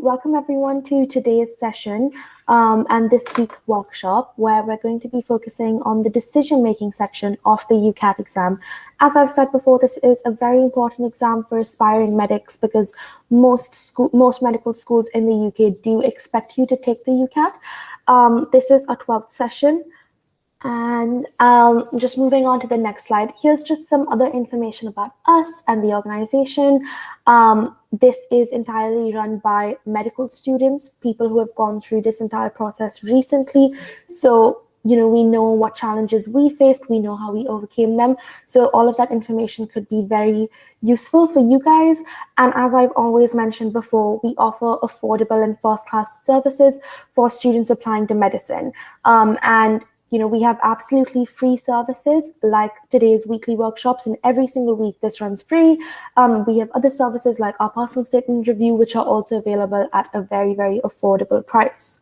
welcome everyone to today's session and this week's workshop, where we're going to be focusing on the decision-making section of the UCAT exam. As I've said before, this is a very important exam for aspiring medics because most medical schools in the UK do expect you to take the UCAT. This is our 12th session. And just moving on to the next slide, here's just some other information about us and the organization. This is entirely run by medical students, people who have gone through this entire process recently. So, we know what challenges we faced, we know how we overcame them. So all of that information could be very useful for you guys. And as I've always mentioned before, we offer affordable and first-class services for students applying to medicine. We have absolutely free services like today's weekly workshops, and every single week this runs free. We have other services like our personal statement review, which are also available at a very, very affordable price.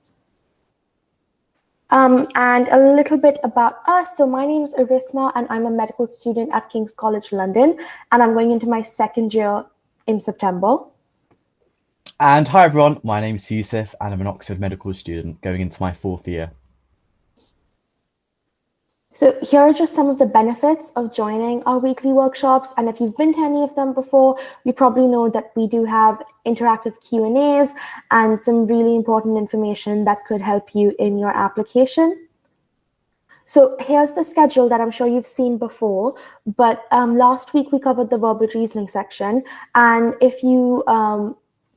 And a little bit about us. So my name is Arisma, and I'm a medical student at King's College London, and I'm going into my second year in September. And hi everyone, my name is Yusuf, and I'm an Oxford medical student going into my 4th year. So here are just some of the benefits of joining our weekly workshops. And if you've been to any of them before, you probably know that we do have interactive Q&As and some really important information that could help you in your application. So here's the schedule that I'm sure you've seen before, but last week we covered the verbal reasoning section. And if you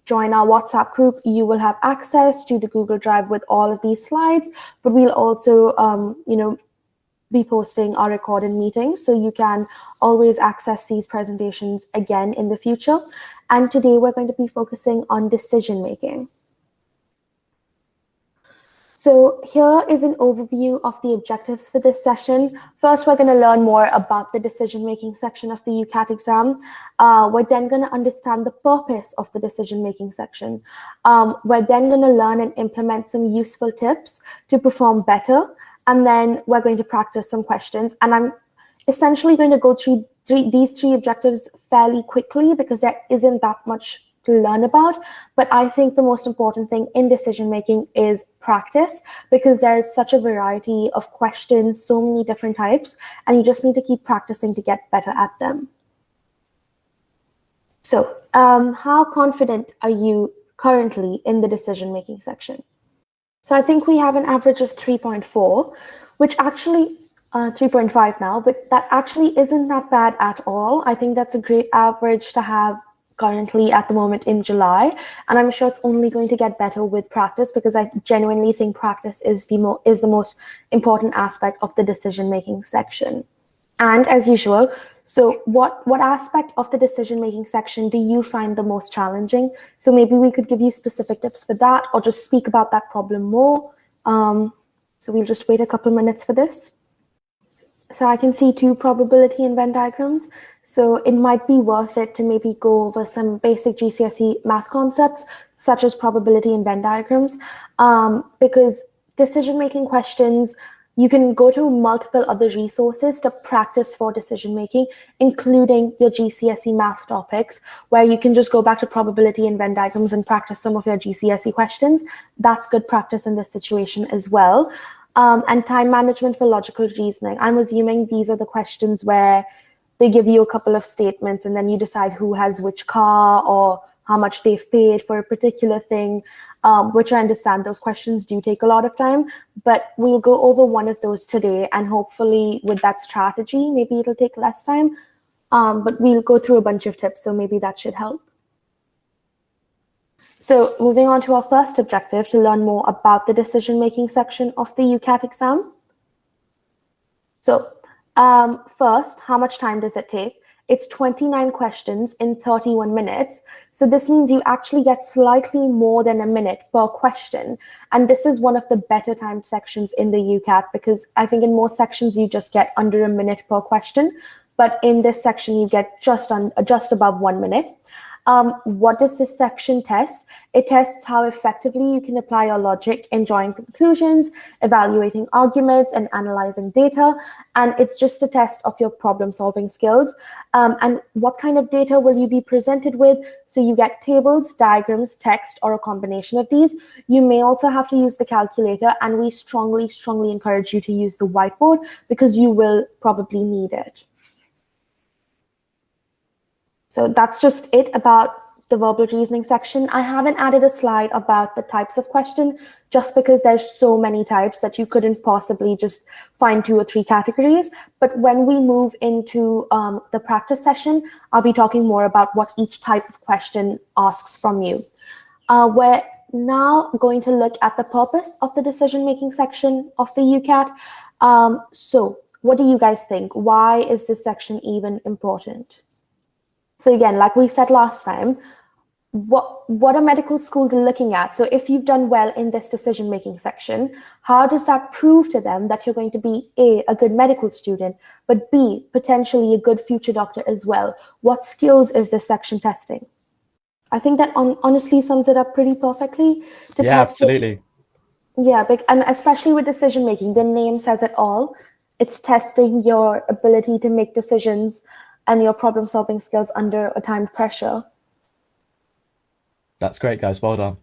join our WhatsApp group, you will have access to the Google Drive with all of these slides, but we'll also, be posting our recorded meetings, so you can always access these presentations again in the future. And today we're going to be focusing on decision making. So here is an overview of the objectives for this session. First, we're going to learn more about the decision making section of the UCAT exam. We're then going to understand the purpose of the decision making section. We're then going to learn and implement some useful tips to perform better. And then we're going to practice some questions. And I'm essentially going to go through these three objectives fairly quickly because there isn't that much to learn about. But I think the most important thing in decision making is practice, because there is such a variety of questions, so many different types, and you just need to keep practicing to get better at them. So how confident are you currently in the decision making section? So I think we have an average of 3.4, which actually 3.5 now, but that actually isn't that bad at all. I think that's a great average to have currently at the moment in July. And I'm sure it's only going to get better with practice, because I genuinely think practice is the most important aspect of the decision-making section. And as usual, so what aspect of the decision-making section do you find the most challenging? So maybe we could give you specific tips for that, or just speak about that problem more. So we'll just wait a couple minutes for this. So I can see 2 probability and Venn diagrams. So it might be worth it to maybe go over some basic GCSE math concepts, such as probability and Venn diagrams, because decision-making questions, you can go to multiple other resources to practice for decision-making, including your GCSE math topics, where you can just go back to probability and Venn diagrams and practice some of your GCSE questions. That's good practice in this situation as well. And time management for logical reasoning. I'm assuming these are the questions where they give you a couple of statements and then you decide who has which car or how much they've paid for a particular thing, which I understand those questions do take a lot of time, but we'll go over one of those today, and hopefully with that strategy, maybe it'll take less time, but we'll go through a bunch of tips, so maybe that should help. So moving on to our first objective, to learn more about the decision-making section of the UCAT exam. So first, how much time does it take? It's 29 questions in 31 minutes. So this means you actually get slightly more than a minute per question. And this is one of the better timed sections in the UCAT, because I think in most sections you just get under a minute per question. But in this section, you get just above 1 minute. What does this section test? It tests how effectively you can apply your logic in drawing conclusions, evaluating arguments, and analyzing data. And it's just a test of your problem-solving skills. And what kind of data will you be presented with? So you get tables, diagrams, text, or a combination of these. You may also have to use the calculator, and we strongly, strongly encourage you to use the whiteboard because you will probably need it. So that's just it about the verbal reasoning section. I haven't added a slide about the types of question just because there's so many types that you couldn't possibly just find 2 or 3 categories. But when we move into the practice session, I'll be talking more about what each type of question asks from you. We're now going to look at the purpose of the decision-making section of the UCAT. So what do you guys think? Why is this section even important? So again, like we said last time, what are medical schools looking at? So if you've done well in this decision-making section, how does that prove to them that you're going to be a good medical student, but B, potentially a good future doctor as well? What skills is this section testing? I think that honestly sums it up pretty perfectly. Absolutely. And especially with decision-making, the name says it all. It's testing your ability to make decisions and your problem-solving skills under a timed pressure. That's great, guys. Well done.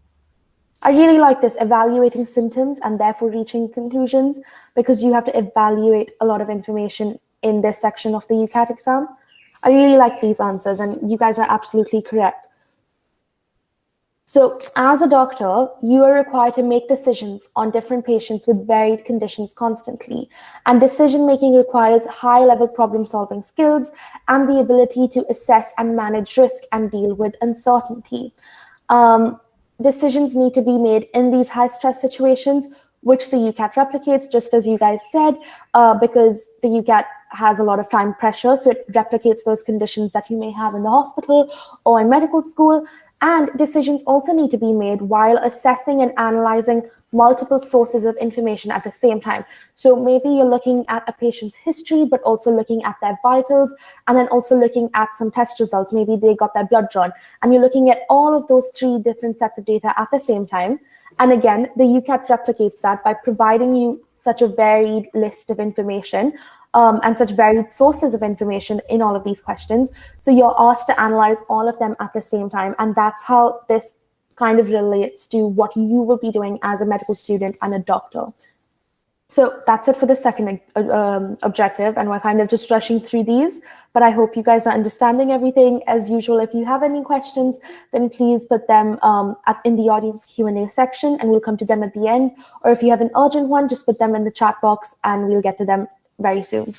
I really like this, evaluating symptoms and therefore reaching conclusions, because you have to evaluate a lot of information in this section of the UCAT exam. I really like these answers, and you guys are absolutely correct. So as a doctor, you are required to make decisions on different patients with varied conditions constantly. And decision-making requires high-level problem-solving skills and the ability to assess and manage risk and deal with uncertainty. Decisions need to be made in these high-stress situations, which the UCAT replicates, just as you guys said, because the UCAT has a lot of time pressure, so it replicates those conditions that you may have in the hospital or in medical school. And decisions also need to be made while assessing and analyzing multiple sources of information at the same time. So maybe you're looking at a patient's history, but also looking at their vitals, and then also looking at some test results. Maybe they got their blood drawn, and you're looking at all of those 3 different sets of data at the same time. And again, the UCAT replicates that by providing you such a varied list of information and such varied sources of information in all of these questions. So you're asked to analyze all of them at the same time. And that's how this kind of relates to what you will be doing as a medical student and a doctor. So that's it for the second objective. And we're kind of just rushing through these, but I hope you guys are understanding everything. As usual, if you have any questions, then please put them in the audience Q&A section, and we'll come to them at the end. Or if you have an urgent one, just put them in the chat box and we'll get to them very soon.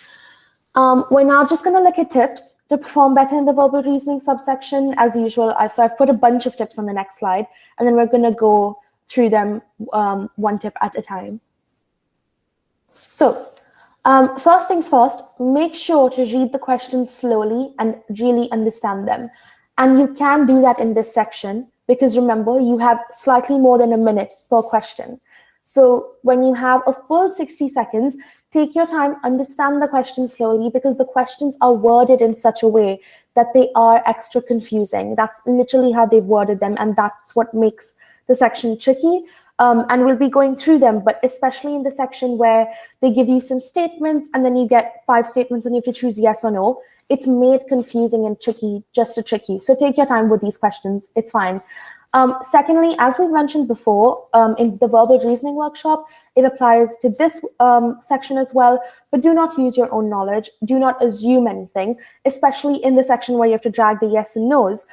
We're now just going to look at tips to perform better in the verbal reasoning subsection. As usual, I've put a bunch of tips on the next slide, and then we're going to go through them one tip at a time. So first things first, make sure to read the questions slowly and really understand them. And you can do that in this section, because remember, you have slightly more than a minute per question. So when you have a full 60 seconds, take your time, understand the questions slowly, because the questions are worded in such a way that they are extra confusing. That's literally how they've worded them, and that's what makes the section tricky. And we'll be going through them, but especially in the section where they give you some statements and then you get 5 statements and you have to choose yes or no. It's made confusing and tricky just to trick you. So take your time with these questions. It's fine. Secondly, as we mentioned before, in the verbal reasoning workshop, it applies to this section as well, but do not use your own knowledge. Do not assume anything, especially in the section where you have to drag the yes and no's.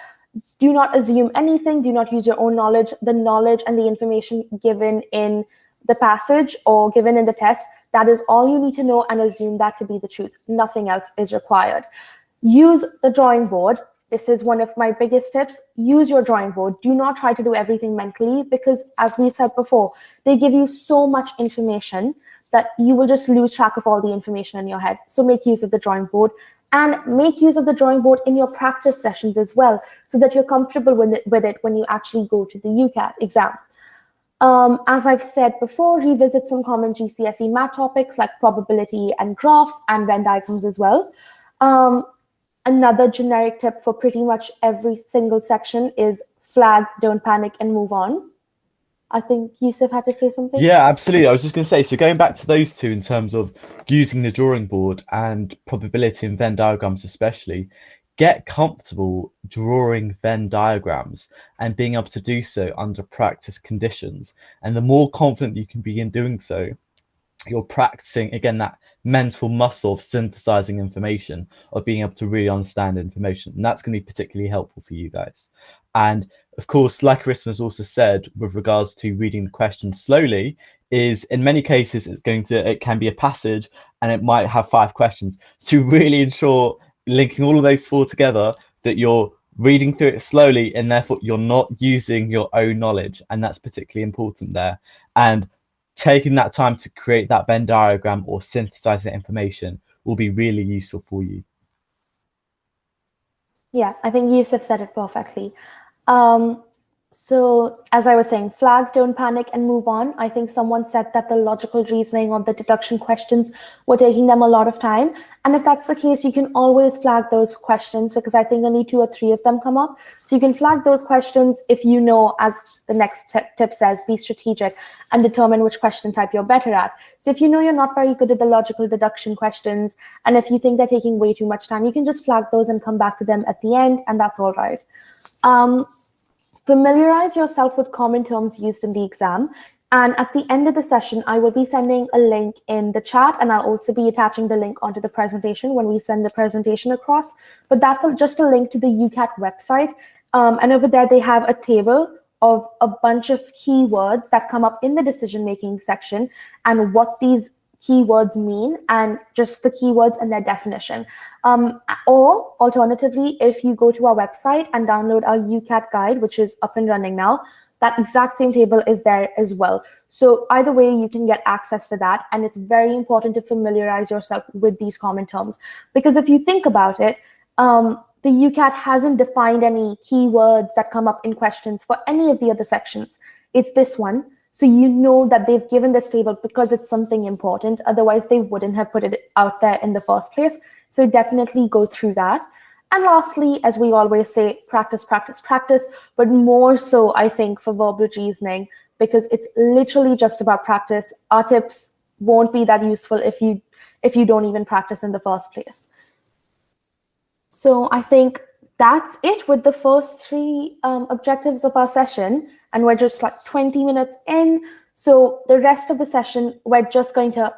Do not assume anything. Do not use your own knowledge. The knowledge and the information given in the passage or given in the test, that is all you need to know, and assume that to be the truth. Nothing else is required. Use the drawing board. This is one of my biggest tips. Use your drawing board. Do not try to do everything mentally, because as we've said before, they give you so much information that you will just lose track of all the information in your head. So make use of the drawing board, and make use of the drawing board in your practice sessions as well, so that you're comfortable with it when you actually go to the UCAT exam. As I've said before, revisit some common GCSE math topics like probability and graphs and Venn diagrams as well. another generic tip for pretty much every single section is flag, don't panic, and move on. I think Yusuf had to say something. Yeah, absolutely. I was just going to say, so going back to those two in terms of using the drawing board and probability and Venn diagrams especially, get comfortable drawing Venn diagrams and being able to do so under practice conditions. And the more confident you can be in doing so, you're practicing again that mental muscle of synthesizing information, of being able to really understand information, and that's going to be particularly helpful for you guys. And of course, like Arisma has also said with regards to reading the questions slowly, is in many cases it can be a passage and it might have 5 questions, so really ensure linking all of those 4 together that you're reading through it slowly and therefore you're not using your own knowledge, and that's particularly important there. And taking that time to create that Venn diagram or synthesize that information will be really useful for you. Yeah, I think Yusuf said it perfectly. So as I was saying, flag, don't panic, and move on. I think someone said that the logical reasoning or the deduction questions were taking them a lot of time. And if that's the case, you can always flag those questions, because I think only 2 or 3 of them come up. So you can flag those questions if you know, as the next tip says, be strategic and determine which question type you're better at. So if you know you're not very good at the logical deduction questions, and if you think they're taking way too much time, you can just flag those and come back to them at the end, and that's all right. Familiarize yourself with common terms used in the exam. And at the end of the session, I will be sending a link in the chat, and I'll also be attaching the link onto the presentation when we send the presentation across. But that's just a link to the UCAT website. And over there, they have a table of a bunch of keywords that come up in the decision-making section and what these keywords mean, and just the keywords and their definition. Or alternatively, if you go to our website and download our UCAT guide, which is up and running now, that exact same table is there as well. So either way, you can get access to that. And it's very important to familiarize yourself with these common terms, because if you think about it, the UCAT hasn't defined any keywords that come up in questions for any of the other sections. It's this one. So you know that they've given this table because it's something important. Otherwise, they wouldn't have put it out there in the first place. So definitely go through that. And lastly, as we always say, practice, practice, practice, but more so, I think, for verbal reasoning, because it's literally just about practice. Our tips won't be that useful if you don't even practice in the first place. So I think that's it with the first 3 objectives of our session. And we're just like 20 minutes in. So the rest of the session, we're just going to,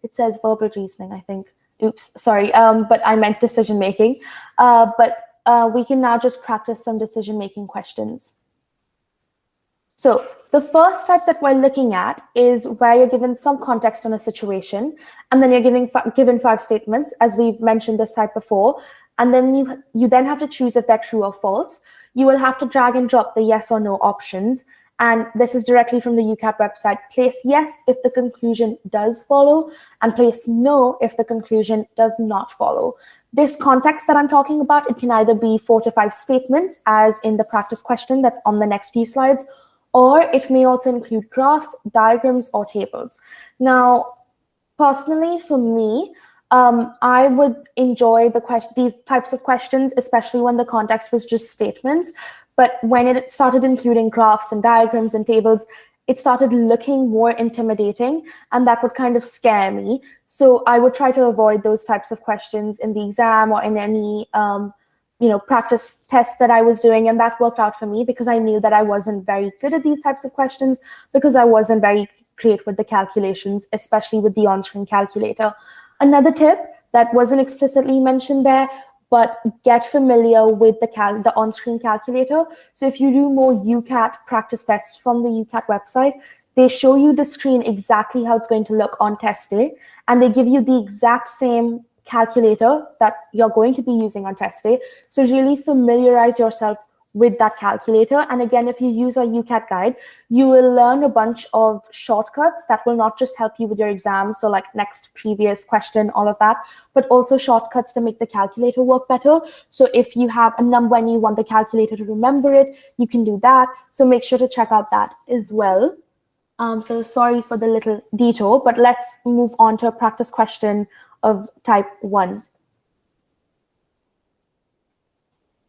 it says verbal reasoning, I think. Oops, sorry, but I meant decision-making. But we can now just practice some decision-making questions. So the first type that we're looking at is where you're given some context on a situation, and then you're given 5 statements, as we've mentioned this type before. And then you then have to choose if they're true or false. You will have to drag and drop the yes or no options. And this is directly from the UCAT website. Place yes if the conclusion does follow, and place no if the conclusion does not follow. This context that I'm talking about, it can either be 4 to 5 statements, as in the practice question that's on the next few slides, or it may also include graphs, diagrams, or tables. Now, personally, for me, I would enjoy these types of questions, especially when the context was just statements. But when it started including graphs and diagrams and tables, it started looking more intimidating, and that would kind of scare me. So I would try to avoid those types of questions in the exam or in any practice tests that I was doing. And that worked out for me because I knew that I wasn't very good at these types of questions, because I wasn't very great with the calculations, especially with the on-screen calculator. Another tip that wasn't explicitly mentioned there, but get familiar with the on-screen calculator. So if you do more UCAT practice tests from the UCAT website, they show you the screen exactly how it's going to look on test day, and they give you the exact same calculator that you're going to be using on test day. So really familiarize yourself with that calculator. And again, if you use our UCAT guide, you will learn a bunch of shortcuts that will not just help you with your exam, so like next, previous, question, all of that, but also shortcuts to make the calculator work better. So if you have a number and you want the calculator to remember it, you can do that. So make sure to check out that as well. So sorry for the little detour, but let's move on to a practice question of type 1.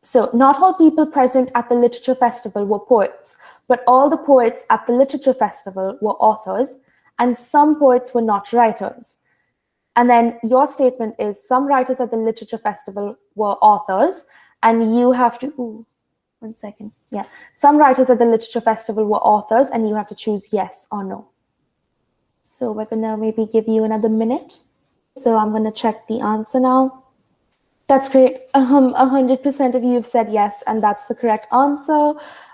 So not all people present at the literature festival were poets, but all the poets at the literature festival were authors, and some poets were not writers. And then your statement is some writers at the literature festival were authors, and you have to, one second. Yeah. Some writers at the literature festival were authors, and you have to choose yes or no. So we're gonna maybe give you another minute. So I'm gonna check the answer now. That's great. 100% of you have said yes, and that's the correct answer.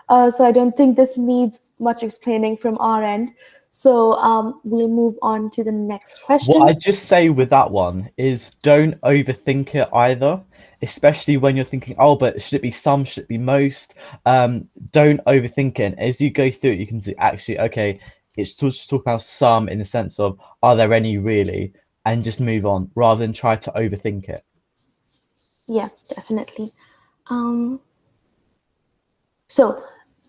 So I don't think this needs much explaining from our end. So we'll move on to the next question. What I'd just say with that one is don't overthink it either, especially when you're thinking, oh, but should it be some, should it be most? Don't overthink it. As you go through it, you can see actually, okay, it's just talk about some in the sense of, are there any really? And just move on rather than try to overthink it. Yeah, definitely.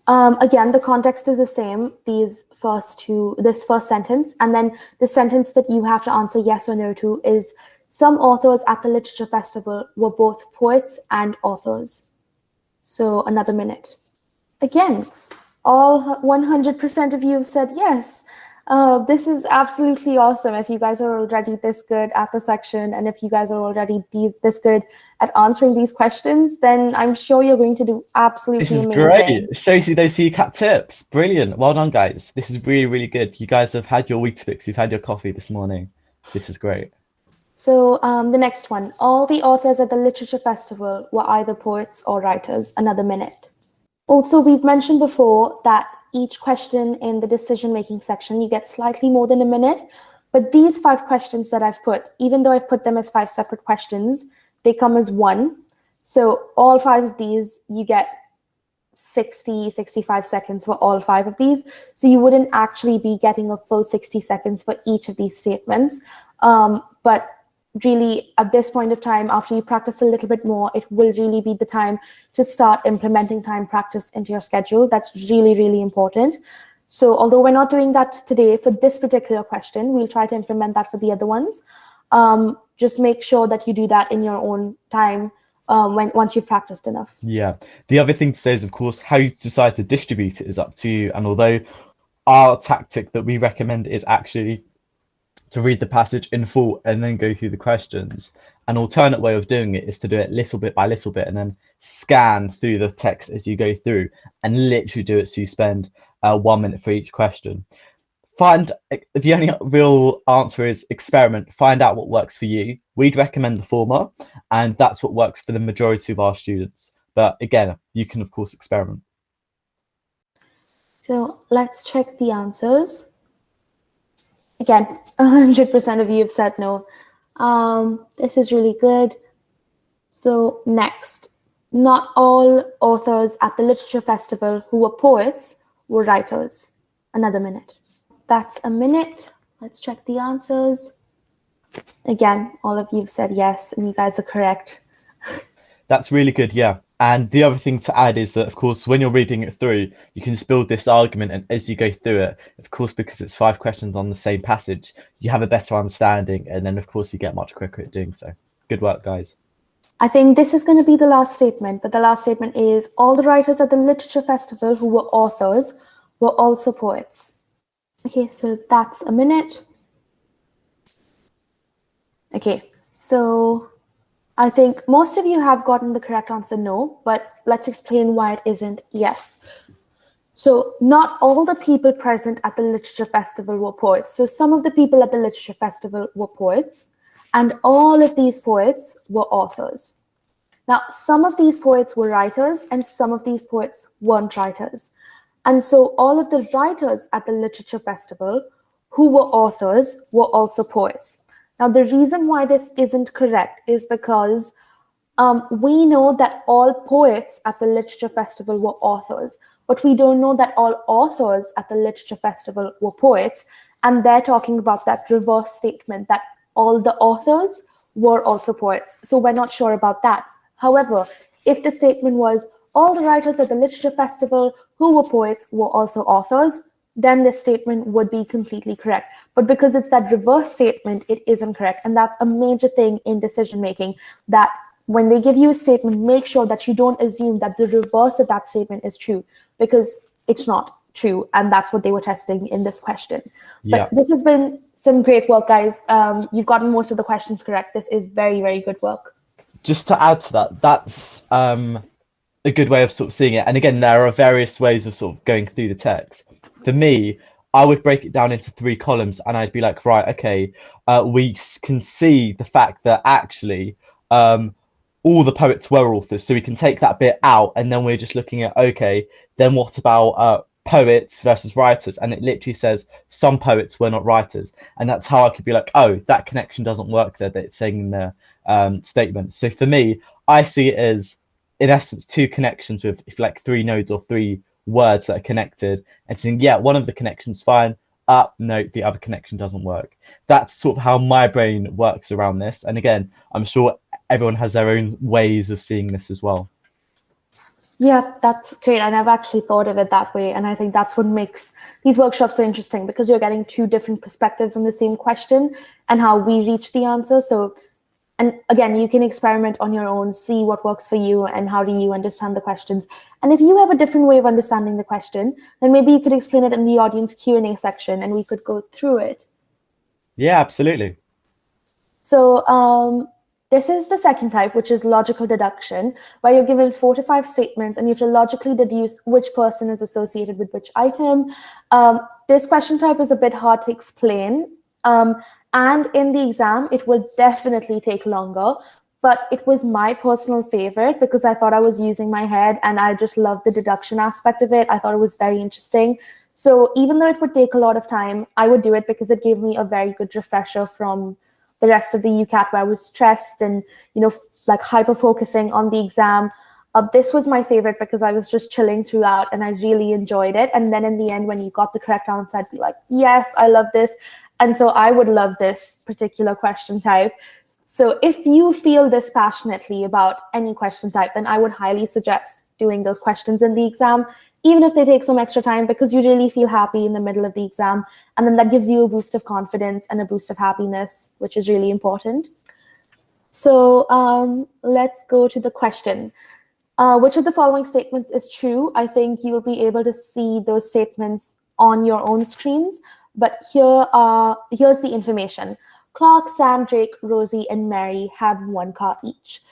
Again, the context is the same, this first sentence, and then the sentence that you have to answer yes or no to is some authors at the literature festival were both poets and authors. So another minute. Again, all 100% of you have said yes. This is absolutely awesome. If you guys are already this good at the section, and if you guys are already this good at answering these questions, then I'm sure you're going to do absolutely amazing. This is great. It shows you those UCAT tips. Brilliant. Well done, guys. This is really, really good. You guys have had your Weetabix. You've had your coffee this morning. This is great. So the next one. All the authors at the literature festival were either poets or writers. Another minute. Also, we've mentioned before that each question in the decision-making section, you get slightly more than a minute. But these 5 questions that I've put, even though I've put them as 5 separate questions, they come as one. So all 5 of these, you get 65 seconds for all 5 of these. So you wouldn't actually be getting a full 60 seconds for each of these statements. But really, at this point of time, after you practice a little bit more, it will really be the time to start implementing time practice into your schedule. That's really, really important. So although we're not doing that today for this particular question, we'll try to implement that for the other ones. Just make sure that you do that in your own time once you've practiced enough. Yeah. The other thing to say is, of course, how you decide to distribute it is up to you. And although our tactic that we recommend is actually to read the passage in full and then go through the questions, an alternate way of doing it is to do it little bit by little bit and then scan through the text as you go through and literally do it so you spend 1 minute for each question. The only real answer is experiment. Find out what works for you. We'd recommend the former, and that's what works for the majority of our students. But again, you can of course experiment. So let's check the answers. Again, 100% of you have said no. This is really good. So next, not all authors at the literature festival who were poets were writers. Another minute. That's a minute. Let's check the answers. Again, all of you have said yes, and you guys are correct. That's really good, yeah. And the other thing to add is that, of course, when you're reading it through, you can just build this argument, and as you go through it, of course, because it's 5 questions on the same passage, you have a better understanding, and then, of course, you get much quicker at doing so. Good work, guys. I think this is going to be the last statement, but the last statement is all the writers at the literature festival who were authors were also poets. Okay, so that's a minute. Okay, so I think most of you have gotten the correct answer no, but let's explain why it isn't yes. So not all the people present at the literature festival were poets. So some of the people at the literature festival were poets, and all of these poets were authors. Now, some of these poets were writers, and some of these poets weren't writers. And so all of the writers at the literature festival who were authors were also poets. Now, the reason why this isn't correct is because we know that all poets at the literature festival were authors, but we don't know that all authors at the literature festival were poets. And they're talking about that reverse statement that all the authors were also poets. So we're not sure about that. However, if the statement was all the writers at the literature festival who were poets were also authors, then this statement would be completely correct. But because it's that reverse statement, it isn't correct. And that's a major thing in decision making, that when they give you a statement, make sure that you don't assume that the reverse of that statement is true, because it's not true. And that's what they were testing in this question. Yeah. But this has been some great work, guys. You've gotten most of the questions correct. This is very, very good work. Just to add to that, that's a good way of sort of seeing it. And again, there are various ways of sort of going through the text. For me, I would break it down into 3 columns, and I'd be like, right, okay, we can see the fact that actually all the poets were authors, so we can take that bit out, and then we're just looking at, okay, then what about poets versus writers? And it literally says some poets were not writers, and that's how I could be like, oh, that connection doesn't work there that it's saying in the statement. So for me, I see it as, in essence, 2 connections with, if like 3 nodes or 3 words that are connected, and saying, yeah, one of the connections fine, no, the other connection doesn't work. That's sort of how my brain works around this. And again, I'm sure everyone has their own ways of seeing this as well. Yeah, that's great. I never actually thought of it that way. And I think that's what makes these workshops so interesting, because you're getting 2 different perspectives on the same question and how we reach the answer. So, and again, you can experiment on your own, see what works for you and how do you understand the questions. And if you have a different way of understanding the question, then maybe you could explain it in the audience Q&A section and we could go through it. Yeah, absolutely. So this is the second type, which is logical deduction, where you're given 4 to 5 statements and you have to logically deduce which person is associated with which item. This question type is a bit hard to explain. And in the exam, it will definitely take longer, but it was my personal favorite because I thought I was using my head and I just loved the deduction aspect of it. I thought it was very interesting. So even though it would take a lot of time, I would do it because it gave me a very good refresher from the rest of the UCAT where I was stressed and, like hyper focusing on the exam. This was my favorite because I was just chilling throughout and I really enjoyed it. And then in the end, when you got the correct answer, I'd be like, yes, I love this. And so I would love this particular question type. So if you feel this passionately about any question type, then I would highly suggest doing those questions in the exam, even if they take some extra time, because you really feel happy in the middle of the exam. And then that gives you a boost of confidence and a boost of happiness, which is really important. So let's go to the question. Which of the following statements is true? I think you will be able to see those statements on your own screens. But here's the information. Clark, Sam, Jake, Rosie, and Mary have 1 car each.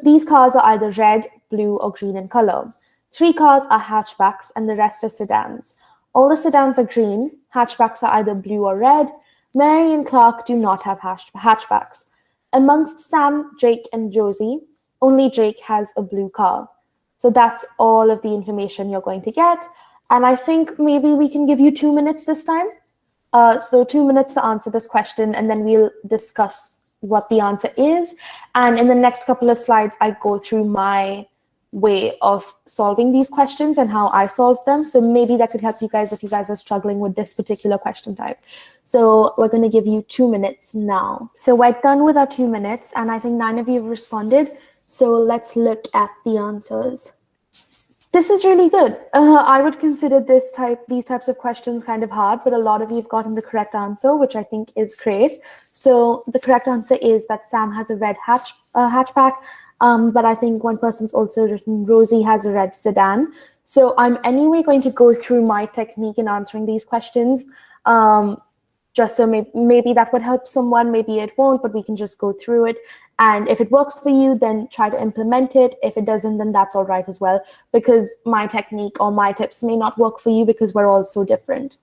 These cars are either red, blue, or green in color. 3 cars are hatchbacks, and the rest are sedans. All the sedans are green. Hatchbacks are either blue or red. Mary and Clark do not have hatchbacks. Amongst Sam, Jake, and Rosie, only Jake has a blue car. So that's all of the information you're going to get. And I think maybe we can give you 2 minutes this time. So 2 minutes to answer this question, and then we'll discuss what the answer is. And in the next couple of slides, I go through my way of solving these questions and how I solve them. So maybe that could help you guys if you guys are struggling with this particular question type. So we're going to give you 2 minutes now. So we're done with our 2 minutes, and I think 9 of you have responded. So let's look at the answers. This is really good. I would consider these types of questions kind of hard, but a lot of you have gotten the correct answer, which I think is great. So the correct answer is that Sam has a red hatchback, but I think one person's also written Rosie has a red sedan. So I'm anyway going to go through my technique in answering these questions, just so maybe that would help someone, maybe it won't, but we can just go through it. And if it works for you, then try to implement it. If it doesn't, then that's all right as well, because my technique or my tips may not work for you because we're all so different.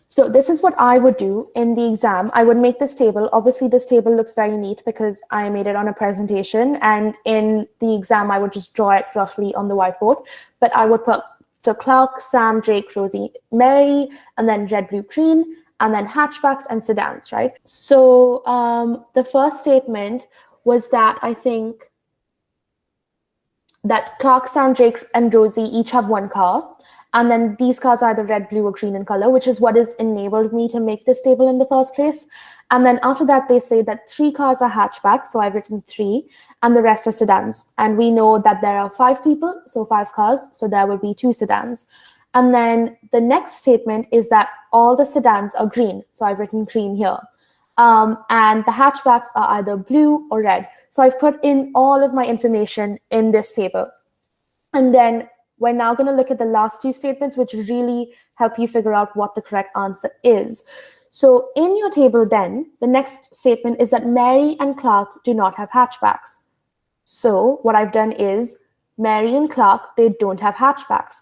So this is what I would do in the exam. I would make this table. Obviously, this table looks very neat because I made it on a presentation. And in the exam, I would just draw it roughly on the whiteboard. But I would put, so Clark, Sam, Jake, Rosie, Mary, and then red, blue, green, and then hatchbacks and sedans, right? So the first statement was that I think that Clark, Sam, Jake, and Rosie each have 1 car. And then these cars are either red, blue, or green in color, which is what has enabled me to make this table in the first place. And then after that, they say that 3 cars are hatchbacks. So I've written 3, and the rest are sedans. And we know that there are 5 people, so 5 cars. So there will be 2 sedans. And then the next statement is that all the sedans are green. So I've written green here. and the hatchbacks are either blue or red. So I've put in all of my information in this table. And then we're now going to look at the last two statements, which really help you figure out what the correct answer is. So in your table then, the next statement is that Mary and Clark do not have hatchbacks. So what I've done is Mary and Clark, they don't have hatchbacks.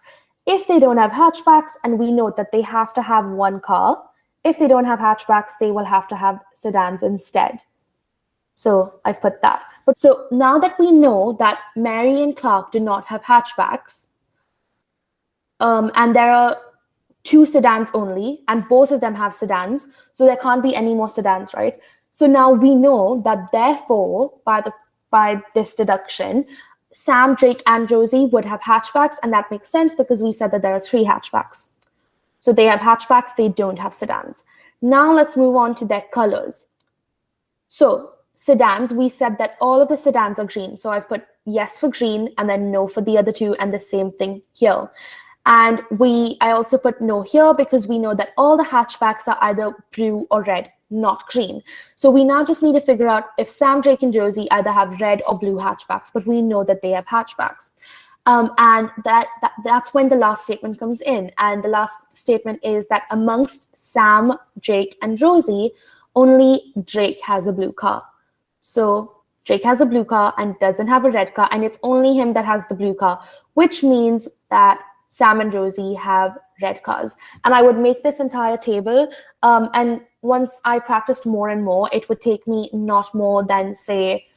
If they don't have hatchbacks, and we know that they have to have one car, if they don't have hatchbacks, they will have to have sedans instead. So I've put that. But so now that we know that Mary and Clark do not have hatchbacks, and there are 2 sedans only, and both of them have sedans, so there can't be any more sedans, right? So now we know that therefore, by this deduction, Sam, Jake, and Rosie would have hatchbacks, and that makes sense because we said that there are 3 hatchbacks. So they have hatchbacks, they don't have sedans. Now let's move on to their colors. So sedans, we said that all of the sedans are green. So I've put yes for green and then no for the other 2, and the same thing here. And I also put no here because we know that all the hatchbacks are either blue or red, not green. So we now just need to figure out if Sam, Jake, and Rosie either have red or blue hatchbacks, but we know that they have hatchbacks. And that's when the last statement comes in. And the last statement is that amongst Sam, Jake, and Rosie, only Jake has a blue car. So Jake has a blue car and doesn't have a red car, and it's only him that has the blue car, which means that Sam and Rosie have red cars. And I would make this entire table, and once I practiced more and more, it would take me not more than, say,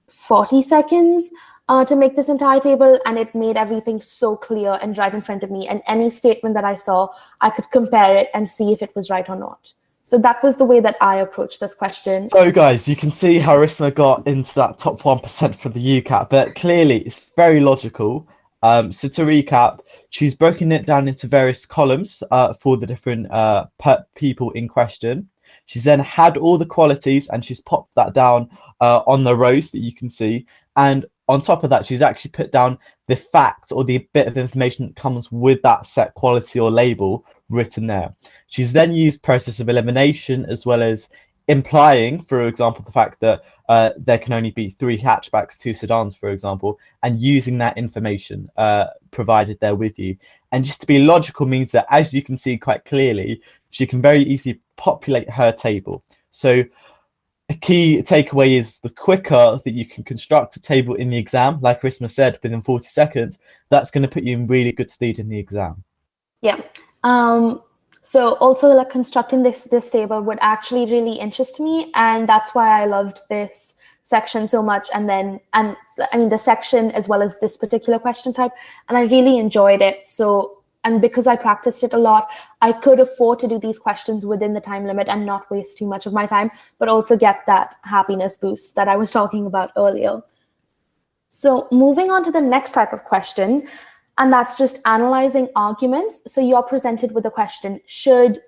40 seconds to make this entire table, and it made everything so clear and right in front of me, and any statement that I saw, I could compare it and see if it was right or not. So that was the way that I approached this question. So guys, you can see how Arisma got into that top 1% for the UCAT, but clearly it's very logical. So to recap, she's broken it down into various columns for the different people in question. She's then had all the qualities and she's popped that down on the rows that you can see. And on top of that, she's actually put down the fact or the bit of information that comes with that set quality or label written there. She's then used process of elimination as well as implying, for example, the fact that there can only be 3 hatchbacks, 2 sedans, for example, and using that information provided there with you. And just to be logical means that, as you can see quite clearly, she can very easily populate her table. So a key takeaway is the quicker that you can construct a table in the exam, like Arisma said, within 40 seconds, that's going to put you in really good stead in the exam. Yeah. So also, like, constructing this table would actually really interest me, and that's why I loved this section so much. And I mean the section as well as this particular question type, and I really enjoyed it. So, and because I practiced it a lot, I could afford to do these questions within the time limit and not waste too much of my time, but also get that happiness boost that I was talking about earlier. So moving on to the next type of question, and that's just analyzing arguments. So you're presented with a question, should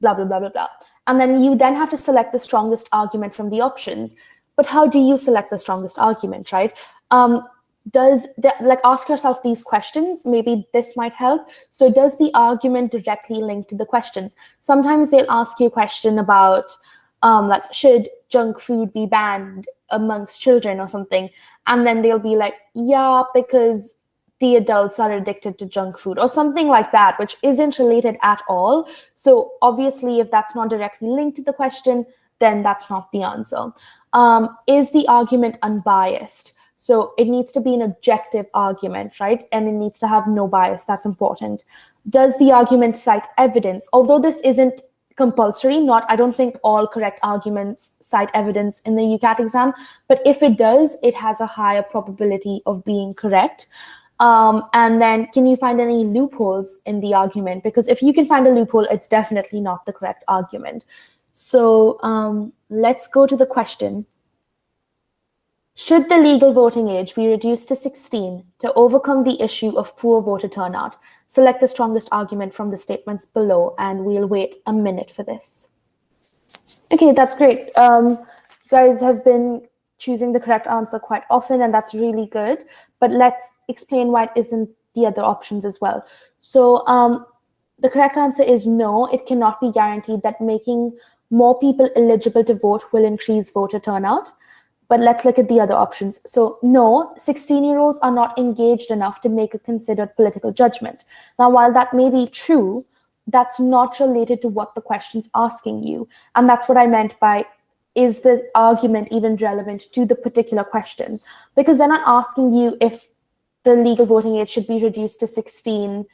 blah, blah, blah, blah, blah. And then you then have to select the strongest argument from the options. But how do you select the strongest argument, right? Ask yourself these questions. Maybe this might help. So does the argument directly link to the questions? Sometimes they'll ask you a question about, like, should junk food be banned amongst children or something? And then they'll be like, yeah, because the adults are addicted to junk food or something like that, which isn't related at all. So obviously, if that's not directly linked to the question, then that's not the answer. Is the argument unbiased? So it needs to be an objective argument, right? And it needs to have no bias. That's important. Does the argument cite evidence? Although this isn't compulsory, I don't think all correct arguments cite evidence in the UCAT exam, but if it does, it has a higher probability of being correct. And then can you find any loopholes in the argument? Because if you can find a loophole, it's definitely not the correct argument. So let's go to the question. Should the legal voting age be reduced to 16 to overcome the issue of poor voter turnout? Select the strongest argument from the statements below, and we'll wait a minute for this. Okay, that's great. You guys have been choosing the correct answer quite often, and that's really good. But let's explain why it isn't the other options as well. So the correct answer is no, it cannot be guaranteed that making more people eligible to vote will increase voter turnout. But let's look at the other options. So no, 16-year-olds are not engaged enough to make a considered political judgment. Now, while that may be true, that's not related to what the question's asking you. And that's what I meant by, is the argument even relevant to the particular question? Because they're not asking you if the legal voting age should be reduced to 16,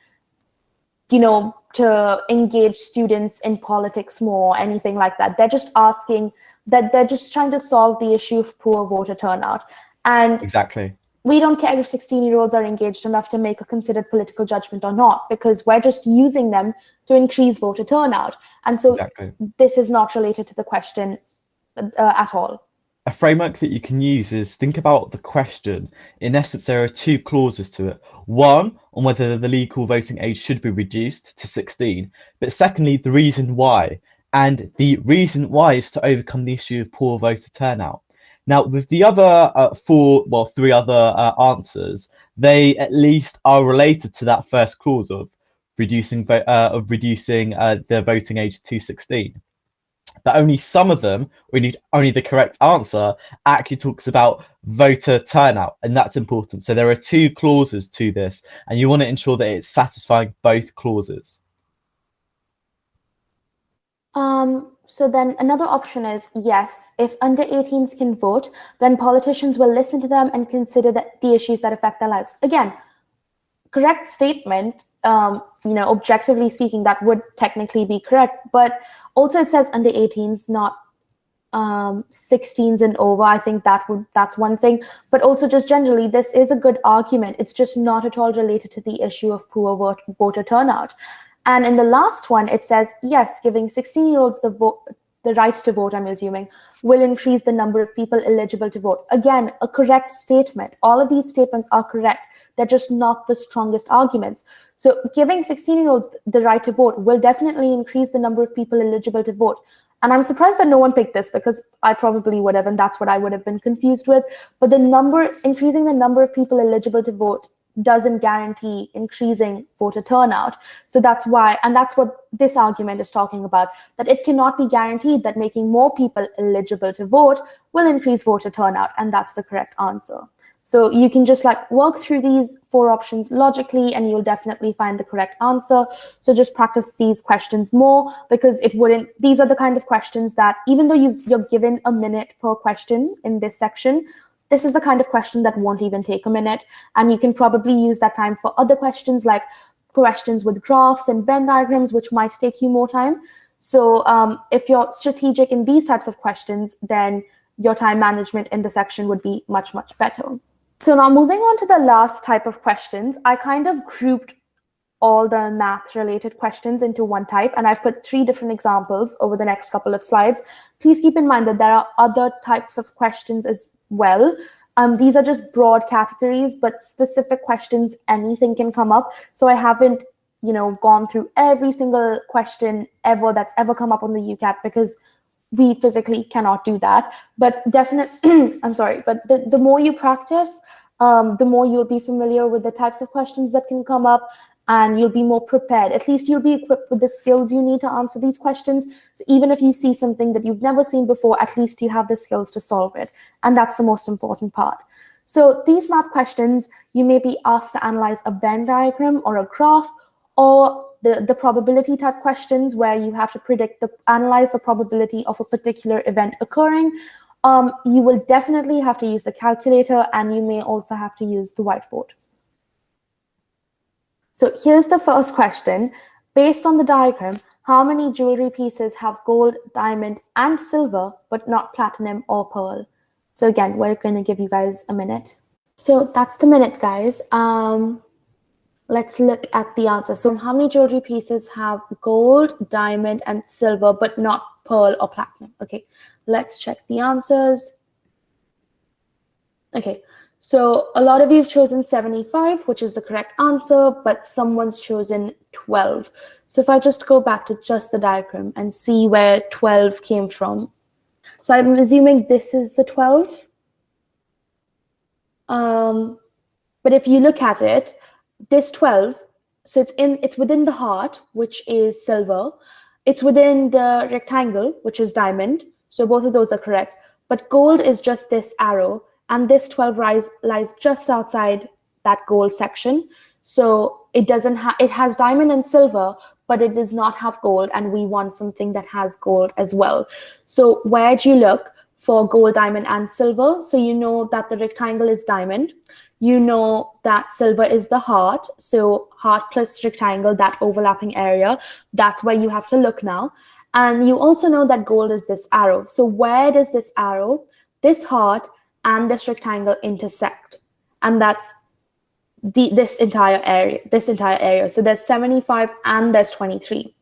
to engage students in politics more, anything like that. They're just asking that, they're just trying to solve the issue of poor voter turnout. And Exactly. we don't care if 16-year-olds are engaged enough to make a considered political judgment or not, because we're just using them to increase voter turnout. And so Exactly. this is not related to the question at all. A framework that you can use is think about the question. In essence, there are two clauses to it. One, on whether the legal voting age should be reduced to 16, but secondly, the reason why. And the reason why is to overcome the issue of poor voter turnout. Now, with the other three other answers, they at least are related to that first clause of reducing the voting age to 16. But only some of them, we need only the correct answer, actually talks about voter turnout, and that's important. So there are two clauses to this, and you want to ensure that it's satisfying both clauses. So then another option is, yes, if under 18s can vote, then politicians will listen to them and consider the issues that affect their lives. Again, correct statement, objectively speaking, that would technically be correct, but also it says under 18s, not 16s and over. I think that's one thing, but also just generally, this is a good argument. It's just not at all related to the issue of poor voter turnout. And in the last one, it says, yes, giving 16-year-olds the right to vote, I'm assuming, will increase the number of people eligible to vote. Again, a correct statement. All of these statements are correct. They're just not the strongest arguments. So giving 16-year-olds the right to vote will definitely increase the number of people eligible to vote. And I'm surprised that no one picked this, because I probably would have, and that's what I would have been confused with. But increasing the number of people eligible to vote doesn't guarantee increasing voter turnout. So that's why, and that's what this argument is talking about, that it cannot be guaranteed that making more people eligible to vote will increase voter turnout, and that's the correct answer. So you can just work through these four options logically, and you'll definitely find the correct answer. So just practice these questions more, because these are the kind of questions that, even though you're given a minute per question in this section, this is the kind of question that won't even take a minute. And you can probably use that time for other questions, like questions with graphs and Venn diagrams, which might take you more time. So if you're strategic in these types of questions, then your time management in the section would be much, much better. So now moving on to the last type of questions, I kind of grouped all the math related questions into one type, and I've put 3 different examples over the next couple of slides. Please keep in mind that there are other types of questions as well. These are just broad categories, but specific questions, anything can come up. So I haven't, gone through every single question ever that's ever come up on the UCAT, because we physically cannot do that. But definitely, I'm sorry, but the more you practice, the more you'll be familiar with the types of questions that can come up, and you'll be more prepared. At least you'll be equipped with the skills you need to answer these questions. So even if you see something that you've never seen before, at least you have the skills to solve it. And that's the most important part. So these math questions, you may be asked to analyze a Venn diagram or a graph, or the probability type questions where you have to analyze the probability of a particular event occurring. You will definitely have to use the calculator, and you may also have to use the whiteboard. So here's the first question. Based on the diagram, how many jewelry pieces have gold, diamond, and silver, but not platinum or pearl? So again, we're going to give you guys a minute. So that's the minute, guys. Let's look at the answer. So how many jewelry pieces have gold, diamond, and silver, but not pearl or platinum? Okay, let's check the answers. Okay, so a lot of you have chosen 75, which is the correct answer, but someone's chosen 12. So if I just go back to just the diagram and see where 12 came from. So I'm assuming this is the 12. But if you look at it, this 12, so it's within the heart, which is silver, It's within the rectangle, which is diamond. So both of those are correct. But gold is just this arrow, and this 12 lies just outside that gold section. So it has diamond and silver, but it does not have gold, and we want something that has gold as well. So where do you look for gold, diamond, and silver? So you know that the rectangle is diamond. You know that silver is the heart. So heart plus rectangle, that overlapping area, that's where you have to look now. And you also know that gold is this arrow. So where does this arrow, this heart, and this rectangle intersect? And that's this entire area. So there's 75 and there's 23.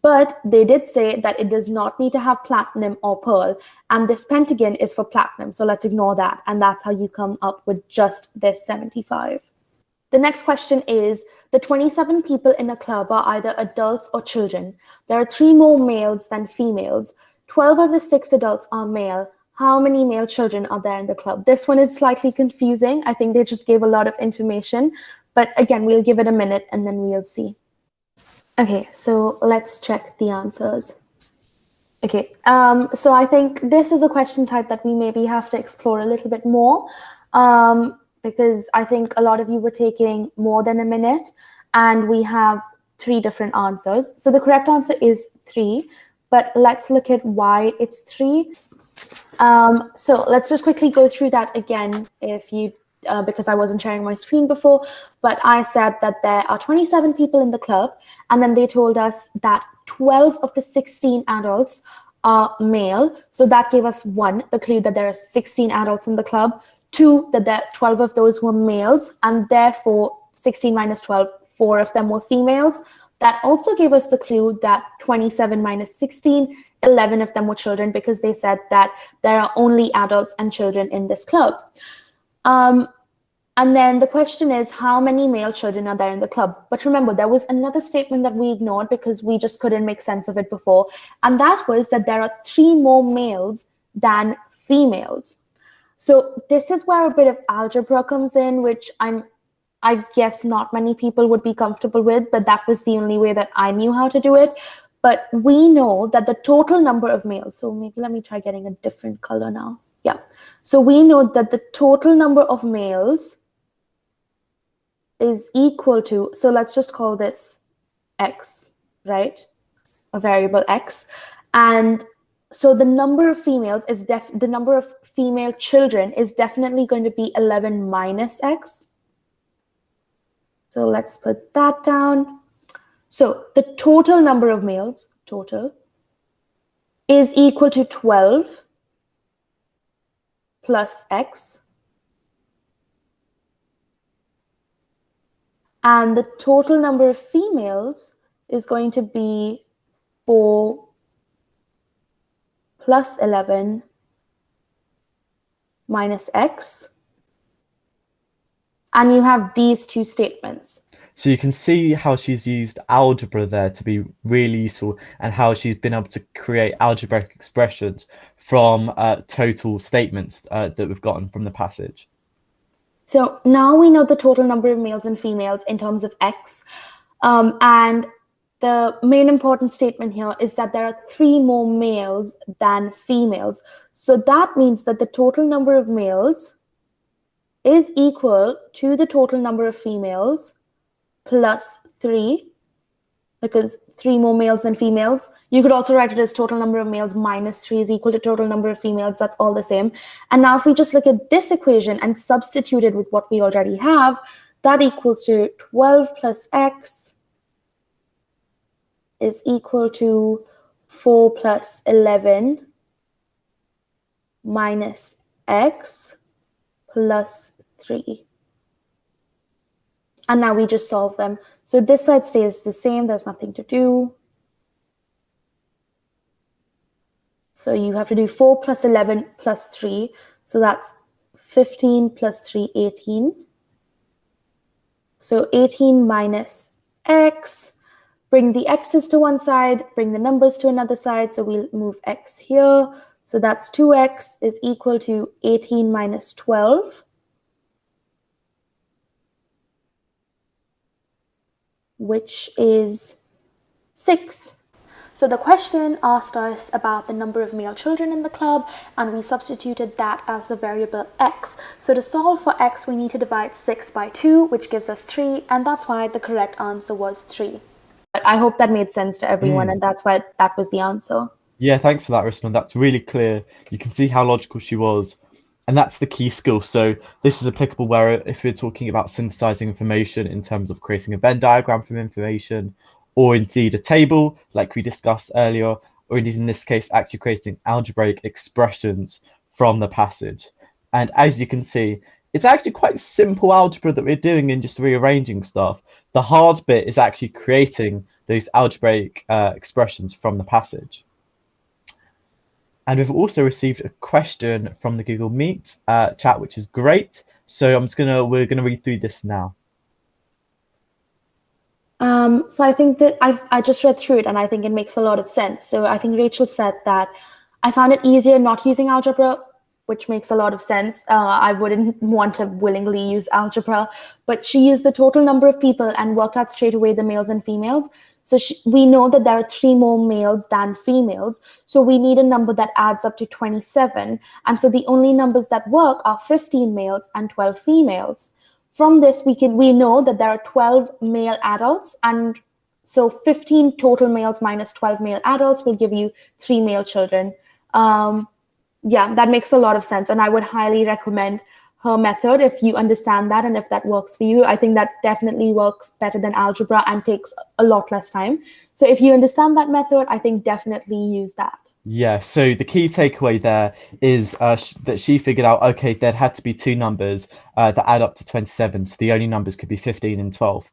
But they did say that it does not need to have platinum or pearl, and this pentagon is for platinum. So let's ignore that. And that's how you come up with just this 75. The next question is, the 27 people in a club are either adults or children. There are 3 more males than females. 12 of the 6 adults are male. How many male children are there in the club? This one is slightly confusing. I think they just gave a lot of information. But again, we'll give it a minute and then we'll see. Okay, so let's check the answers. Okay, so I think this is a question type that we maybe have to explore a little bit more, because I think a lot of you were taking more than a minute, and we have 3 different answers. So the correct answer is 3, but let's look at why it's 3. So let's just quickly go through that again, because I wasn't sharing my screen before, but I said that there are 27 people in the club, and then they told us that 12 of the 16 adults are male. So that gave us 1, the clue that there are 16 adults in the club, 2, that there 12 of those were males, and therefore 16 minus 12, 4 of them were females. That also gave us the clue that 27 minus 16, 11 of them were children, because they said that there are only adults and children in this club. And then the question is, how many male children are there in the club? But remember, there was another statement that we ignored because we just couldn't make sense of it before. And that was that there are 3 more males than females. So this is where a bit of algebra comes in, which I guess not many people would be comfortable with, but that was the only way that I knew how to do it. But we know that the total number of males, so maybe let me try getting a different color now. Yeah. So we know that the total number of males is equal to, so let's just call this X, right? A variable X. And so the number of females is the number of female children is definitely going to be 11 minus X. So let's put that down. So the total number of males, total, is equal to 12 plus X. And the total number of females is going to be 4 plus 11 minus X. And you have these 2 statements. So you can see how she's used algebra there to be really useful, and how she's been able to create algebraic expressions from total statements that we've gotten from the passage. So now we know the total number of males and females in terms of X. And the main important statement here is that there are 3 more males than females. So that means that the total number of males is equal to the total number of females plus 3, because 3 more males than females. You could also write it as total number of males minus 3 is equal to total number of females. That's all the same. And now if we just look at this equation and substitute it with what we already have, that equals to 12 plus X is equal to 4 plus 11 minus X plus 3. And now we just solve them. So this side stays the same. There's nothing to do. So you have to do 4 plus 11 plus 3. So that's 15 plus 3, 18. So 18 minus X. Bring the X's to one side. Bring the numbers to another side. So we'll move X here. So that's 2X is equal to 18 minus 12. Which is 6. So the question asked us about the number of male children in the club, and we substituted that as the variable x. So to solve for x, we need to divide 6 by 2, which gives us 3, and that's why the correct answer was 3. But I hope that made sense to everyone, and that's why that was the answer. Yeah, thanks for that, Arisma. That's really clear. You can see how logical she was. And that's the key skill. So this is applicable where if we're talking about synthesizing information in terms of creating a Venn diagram from information, or indeed a table, like we discussed earlier, or indeed in this case, actually creating algebraic expressions from the passage. And as you can see, it's actually quite simple algebra that we're doing and just rearranging stuff. The hard bit is actually creating those algebraic expressions from the passage. And we've also received a question from the Google Meet chat, which is great. So we're gonna read through this now. So I think that I just read through it, and I think it makes a lot of sense. So I think Rachel said that I found it easier not using algebra, which makes a lot of sense. I wouldn't want to willingly use algebra, but she used the total number of people and worked out straight away the males and females. So we know that there are 3 more males than females. So we need a number that adds up to 27. And so the only numbers that work are 15 males and 12 females. From this, we know that there are 12 male adults, and so 15 total males minus 12 male adults will give you 3 male children. Yeah, that makes a lot of sense, and I would highly recommend her method if you understand that and if that works for you. I think that definitely works better than algebra and takes a lot less time. So if you understand that method, I think definitely use that. Yeah, so the key takeaway there is that she figured out, okay, there had to be 2 numbers that add up to 27, so the only numbers could be 15 and 12.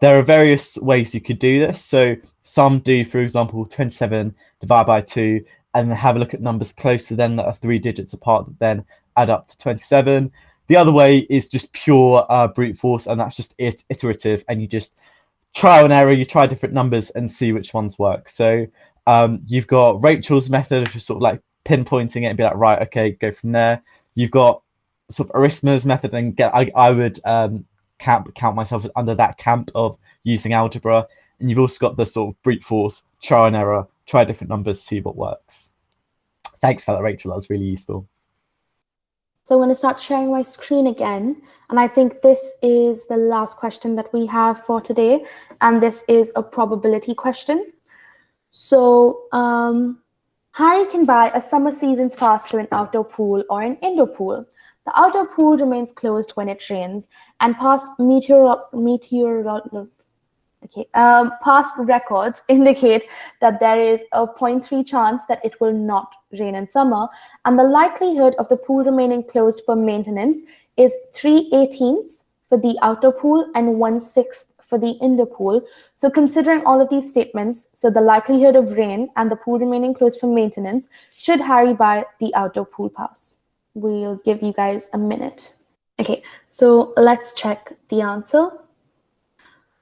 There are various ways you could do this. So some do, for example, 27 divided by 2, and then have a look at numbers closer than that are 3 digits apart that then add up to 27. The other way is just pure brute force, and that's just iterative, and you just trial and error, you try different numbers and see which ones work. So you've got Rachel's method of just sort of like pinpointing it and be like, right, okay, go from there. You've got sort of Arisma's method, and I would count myself under that camp of using algebra. And you've also got the sort of brute force, trial and error, try different numbers, see what works. Thanks for that, Rachel. That was really useful. So I'm going to start sharing my screen again. And I think this is the last question that we have for today. And this is a probability question. So Harry can buy a summer season's pass to an outdoor pool or an indoor pool. The outdoor pool remains closed when it rains, and past past records indicate that there is a 0.3 chance that it will not rain in summer, and the likelihood of the pool remaining closed for maintenance is 3/18 for the outdoor pool and 1/6 for the indoor pool. So considering all of these statements, so the likelihood of rain and the pool remaining closed for maintenance, should Harry buy the outdoor pool pass? We'll give you guys a minute. Okay, so let's check the answer.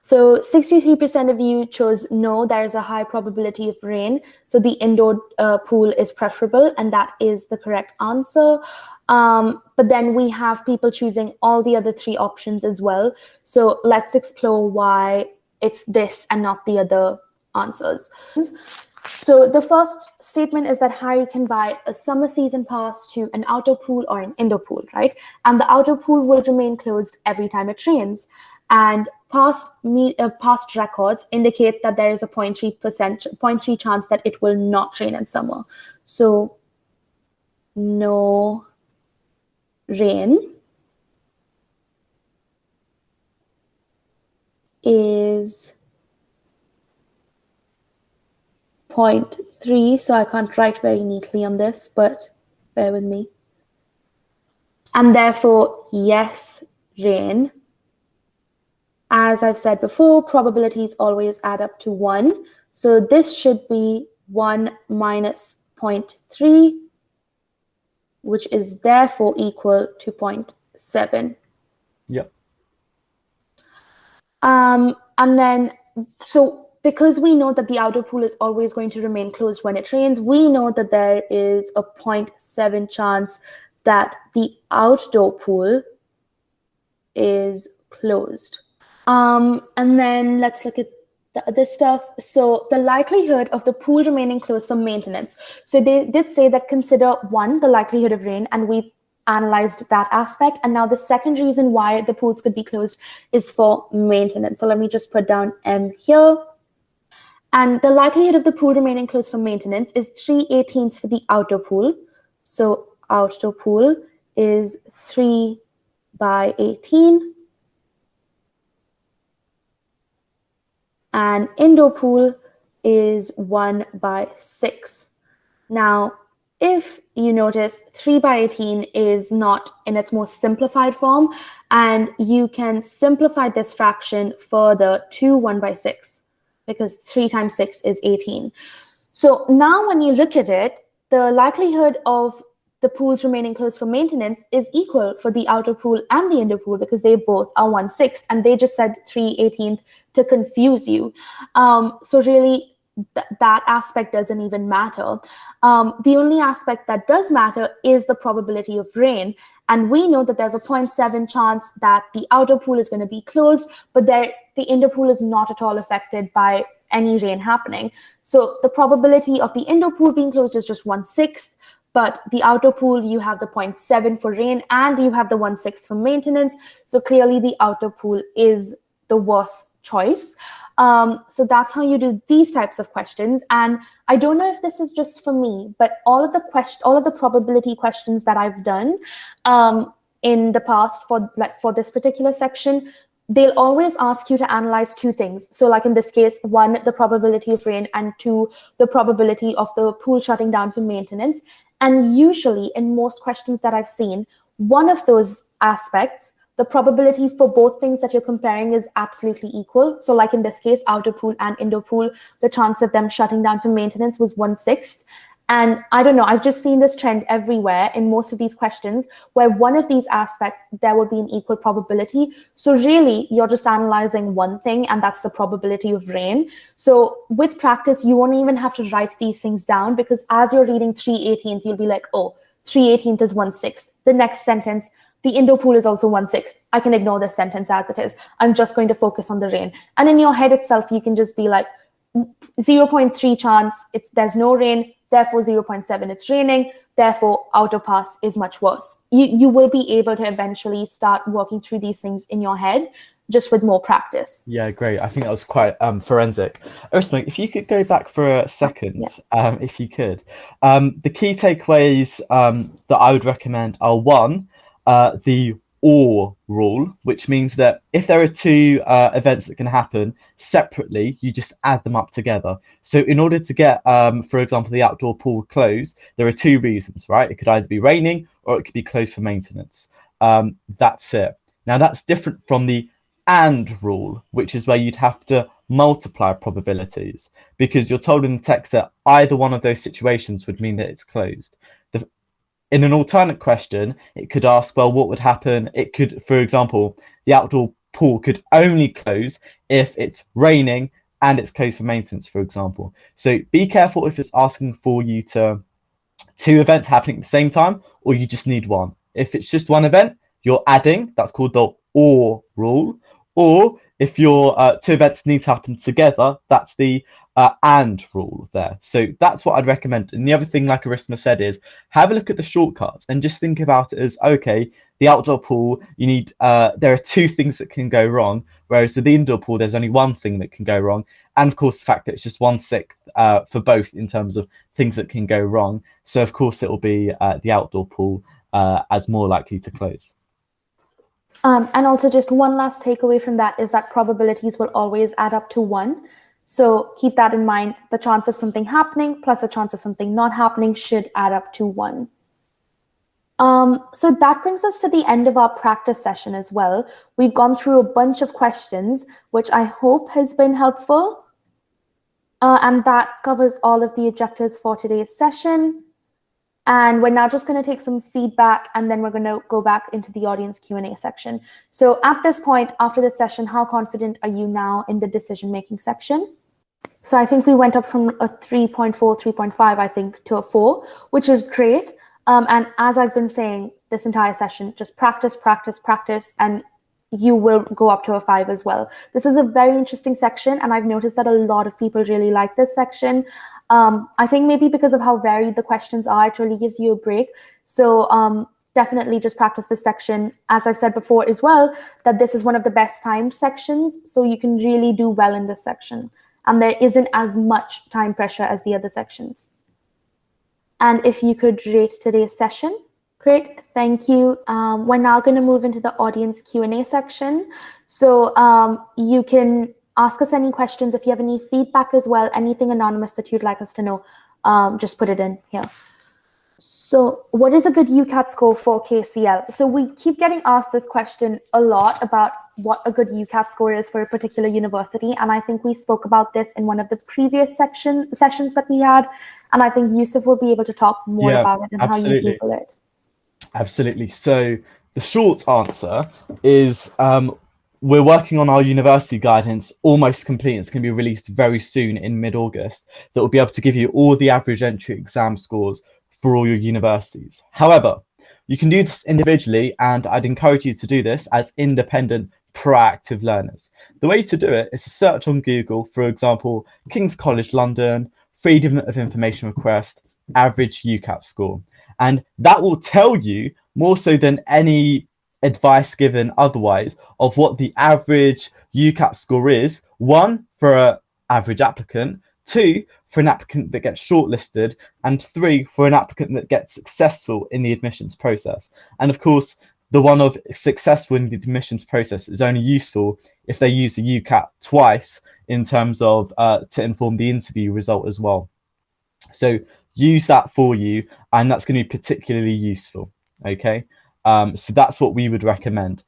So 63% of you chose no, there's a high probability of rain. So the indoor pool is preferable, and that is the correct answer. But then we have people choosing all the other 3 options as well. So let's explore why it's this and not the other answers. So the first statement is that Harry can buy a summer season pass to an outdoor pool or an indoor pool, right? And the outdoor pool will remain closed every time it rains. And past records indicate that there is a 0.3 chance that it will not rain in summer. So no rain is 0.3. So I can't write very neatly on this, but bear with me. And therefore, yes, rain. As I've said before, probabilities always add up to 1. So this should be 1 minus 0.3, which is therefore equal to 0.7. Yep. And then, so because we know that the outdoor pool is always going to remain closed when it rains, we know that there is a 0.7 chance that the outdoor pool is closed. And then let's look at the other stuff. So the likelihood of the pool remaining closed for maintenance. So they did say that consider one, the likelihood of rain, and we've analyzed that aspect. And now the second reason why the pools could be closed is for maintenance. So let me just put down M here. And the likelihood of the pool remaining closed for maintenance is 3/18 for the outdoor pool. So outdoor pool is 3/18. And indoor pool is 1/6. Now, if you notice, 3/18 is not in its most simplified form, and you can simplify this fraction further to 1/6, because 3 times 6 is 18. So now when you look at it, the likelihood of the pools remaining closed for maintenance is equal for the outer pool and the indoor pool, because they both are 1/6, and they just said 3/18 to confuse you. So really, that aspect doesn't even matter. The only aspect that does matter is the probability of rain. And we know that there's a 0.7 chance that the outer pool is going to be closed, but the indoor pool is not at all affected by any rain happening. So the probability of the indoor pool being closed is just 1/6. But the outer pool, you have the 0.7 for rain and you have the 1/6 for maintenance. So clearly the outer pool is the worst choice. So that's how you do these types of questions. And I don't know if this is just for me, but all of the probability questions that I've done in the past for this particular section, they'll always ask you to analyze two things. So like in this case, one, the probability of rain, and two, the probability of the pool shutting down for maintenance. And usually in most questions that I've seen, one of those aspects, the probability for both things that you're comparing is absolutely equal. So like in this case, outer pool and indoor pool, the chance of them shutting down for maintenance was 1/6. And I don't know, I've just seen this trend everywhere in most of these questions, where one of these aspects, there will be an equal probability. So really, you're just analyzing one thing, and that's the probability of rain. So with practice, you won't even have to write these things down, because as you're reading 3/18, you'll be like, oh, 3/18 is 1/6. The next sentence, the indoor pool is also 1/6. I can ignore this sentence as it is. I'm just going to focus on the rain. And in your head itself, you can just be like, 0.3 chance, there's no rain, therefore 0.7 it's raining, therefore outer pass is much worse. You will be able to eventually start working through these things in your head, just with more practice. Yeah, great. I think that was quite forensic. Arisma, if you could go back for a second, if you could. The key takeaways that I would recommend are, one, the or rule, which means that if there are two events that can happen separately, you just add them up together. So in order to get, for example, the outdoor pool closed, there are two reasons, right? It could either be raining or it could be closed for maintenance. That's it. Now that's different from the and rule, which is where you'd have to multiply probabilities, because you're told in the text that either one of those situations would mean that it's closed. In an alternate question, it could ask, well, what would happen? It could, for example, the outdoor pool could only close if it's raining and it's closed for maintenance, for example. So be careful if it's asking for you to two events happening at the same time, or you just need one. If it's just one event, you're adding, that's called the or rule. Or if your two events need to happen together, that's the and rule there. So that's what I'd recommend. And the other thing, like Arisma said, is have a look at the shortcuts and just think about it as, okay, the outdoor pool, you need, there are two things that can go wrong, whereas with the indoor pool, there's only one thing that can go wrong. And of course, the fact that it's just 1/6 for both in terms of things that can go wrong. So of course, it will be the outdoor pool as more likely to close. And also just one last takeaway from that is that probabilities will always add up to 1. So keep that in mind. The chance of something happening plus the chance of something not happening should add up to 1. So that brings us to the end of our practice session as well. We've gone through a bunch of questions, which I hope has been helpful. And that covers all of the objectives for today's session. And we're now just going to take some feedback, and then we're going to go back into the audience Q&A section. So at this point, after this session, how confident are you now in the decision-making section? So I think we went up from a 3.4, 3.5, I think, to a 4, which is great. And as I've been saying this entire session, just practice, practice, practice, and you will go up to a 5 as well. This is a very interesting section, and I've noticed that a lot of people really like this section. I think maybe because of how varied the questions are, it really gives you a break. So definitely just practice this section. As I've said before as well, that this is one of the best timed sections, so you can really do well in this section. And there isn't as much time pressure as the other sections. And if you could rate today's session. Great, thank you. We're now going to move into the audience Q&A section. So you can ask us any questions. If you have any feedback as well, anything anonymous that you'd like us to know, just put it in here. So what is a good UCAT score for KCL? So we keep getting asked this question a lot about what a good UCAT score is for a particular university. And I think we spoke about this in one of the previous sessions that we had. And I think Yusuf will be able to talk more about it and absolutely. how you Google it. Absolutely. So the short answer is we're working on our university guidance, almost complete. It's going to be released very soon in mid-August, that will be able to give you all the average entry exam scores for all your universities. However, you can do this individually, and I'd encourage you to do this as independent, proactive learners. The way to do it is to search on Google, for example, King's College London, Freedom of Information Request, average UCAT score. And that will tell you, more so than any advice given otherwise, of what the average UCAT score is. 1, for an average applicant, 2, for an applicant that gets shortlisted, and 3, for an applicant that gets successful in the admissions process. And of course, the one of successful in the admissions process is only useful if they use the UCAT twice in terms of to inform the interview result as well. So use that for you, and that's going to be particularly useful. Okay, so that's what we would recommend.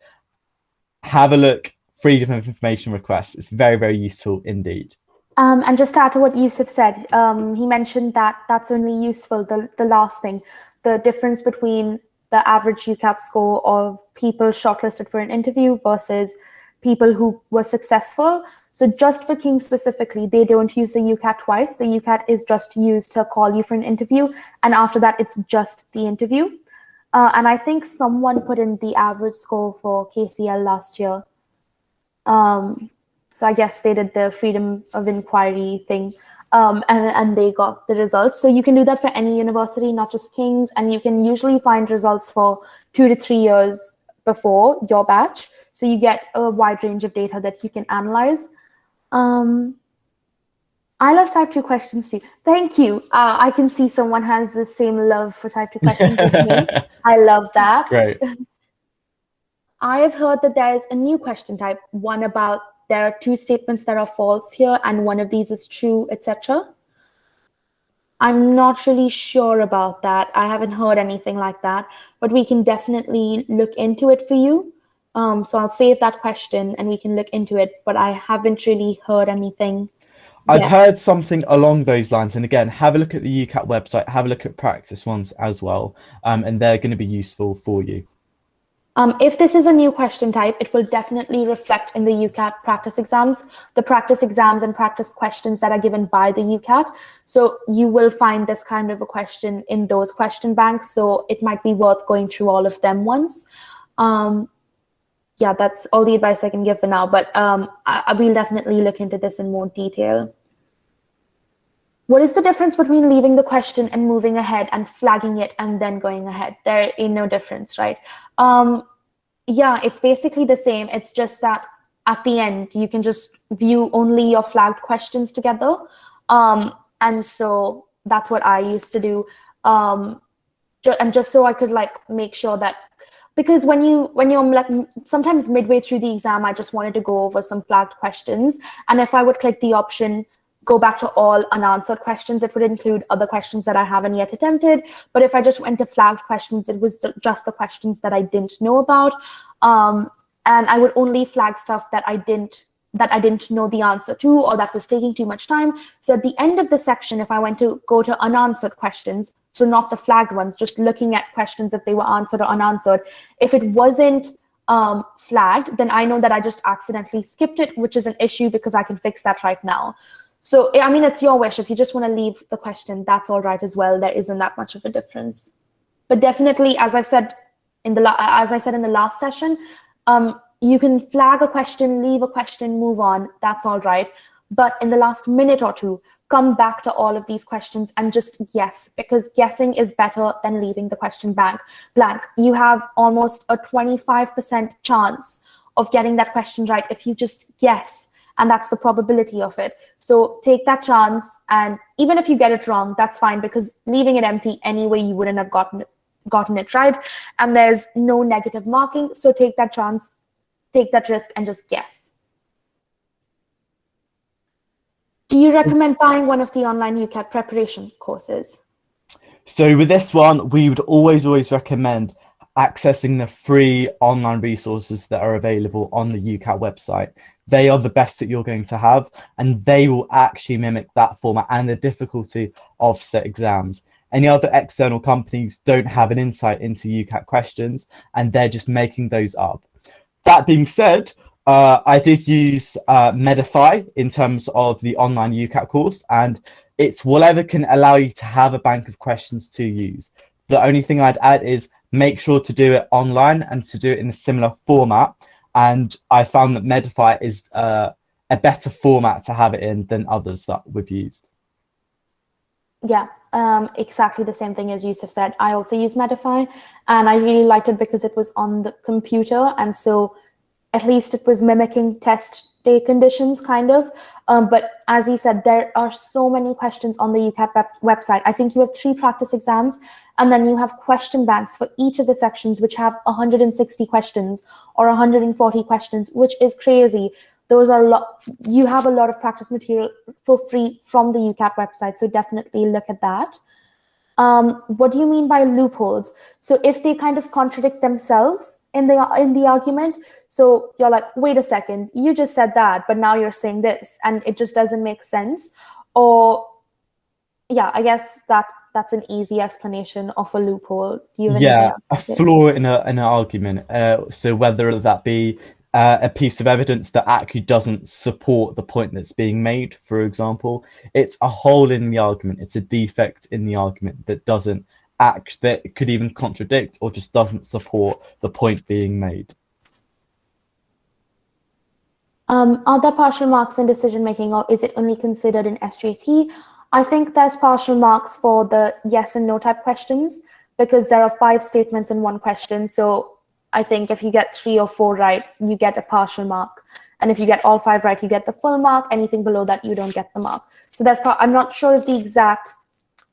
Have a look. Freedom of Information Request. It's very, very useful indeed. And just to add to what Yusuf said, he mentioned that that's only useful, the last thing, the difference between the average UCAT score of people shortlisted for an interview versus people who were successful. So just for King specifically, they don't use the UCAT twice. The UCAT is just used to call you for an interview. And after that, it's just the interview. And I think someone put in the average score for KCL last year. So I guess they did the freedom of inquiry thing, and they got the results. So you can do that for any university, not just King's. And you can usually find results for 2 to 3 years before your batch. So you get a wide range of data that you can analyze. I love type 2 questions too. Thank you. I can see someone has the same love for type 2 questions as me. I love that. Great. I have heard that there is a new question type, one about there are 2 statements that are false here and one of these is true, etc. I'm not really sure about that. I haven't heard anything like that, but we can definitely look into it for you. So I'll save that question and we can look into it, but I haven't really heard anything. I've heard something along those lines. And again, have a look at the UCAT website, have a look at practice ones as well. And they're going to be useful for you. If this is a new question type, it will definitely reflect in the UCAT practice exams, the practice exams and practice questions that are given by the UCAT. So you will find this kind of a question in those question banks. So it might be worth going through all of them once. Yeah, that's all the advice I can give for now, but I will definitely look into this in more detail. What is the difference between leaving the question and moving ahead and flagging it and then going ahead? There is no difference, right? Yeah, it's basically the same. It's just that at the end, you can just view only your flagged questions together. And so that's what I used to do. And just so I could make sure that, because when you're sometimes midway through the exam, I just wanted to go over some flagged questions. And if I would click the option, go back to all unanswered questions, it would include other questions that I haven't yet attempted. But if I just went to flagged questions, it was just the questions that I didn't know about. And I would only flag stuff that I didn't know the answer to, or that was taking too much time. So at the end of the section, if I went to go to unanswered questions, so not the flagged ones, just looking at questions if they were answered or unanswered, if it wasn't flagged, then I know that I just accidentally skipped it, which is an issue because I can fix that right now. So, I mean, it's your wish. If you just want to leave the question, that's all right as well. There isn't that much of a difference. But definitely, as I said in the last session, you can flag a question, leave a question, move on. That's all right. But in the last minute or two, come back to all of these questions and just guess, because guessing is better than leaving the question blank. You have almost a 25% chance of getting that question right if you just guess, and that's the probability of it. So take that chance, and even if you get it wrong, that's fine, because leaving it empty anyway, you wouldn't have gotten it right, and there's no negative marking. So take that chance, take that risk, and just guess. Do you recommend buying one of the online UCAT preparation courses? So with this one, we would always recommend accessing the free online resources that are available on the UCAT website. They are the best that you're going to have, and they will actually mimic that format and the difficulty of set exams. Any other external companies don't have an insight into UCAT questions, and they're just making those up. That being said, I did use Medify in terms of the online UCAT course, and it's whatever can allow you to have a bank of questions to use. The only thing I'd add is make sure to do it online and to do it in a similar format. And I found that Medify is a better format to have it in than others that we've used. Yeah, exactly the same thing as Yusuf said. I also use Medify, and I really liked it because it was on the computer, and so at least it was mimicking test day conditions, kind of. But as he said, there are so many questions on the UCAT website. I think you have 3 practice exams, and then you have question banks for each of the sections, which have 160 questions or 140 questions, which is crazy. Those are you have a lot of practice material for free from the UCAT website, so definitely look at that. What do you mean by loopholes? So if they kind of contradict themselves in the argument, so you're like, wait a second, you just said that, but now you're saying this, and it just doesn't make sense. Or yeah, I guess that's an easy explanation of a loophole. Do you have anything else to say? A flaw in an argument. So whether that be a piece of evidence that actually doesn't support the point that's being made, for example, it's a hole in the argument. It's a defect in the argument that doesn't that could even contradict or just doesn't support the point being made. Are there partial marks in decision making, or is it only considered in SJT? I think there's partial marks for the yes and no type questions, because there are 5 statements in one question. So I think if you get 3 or 4 right, you get a partial mark. And if you get all 5 right, you get the full mark. Anything below that, you don't get the mark. So I'm not sure of the exact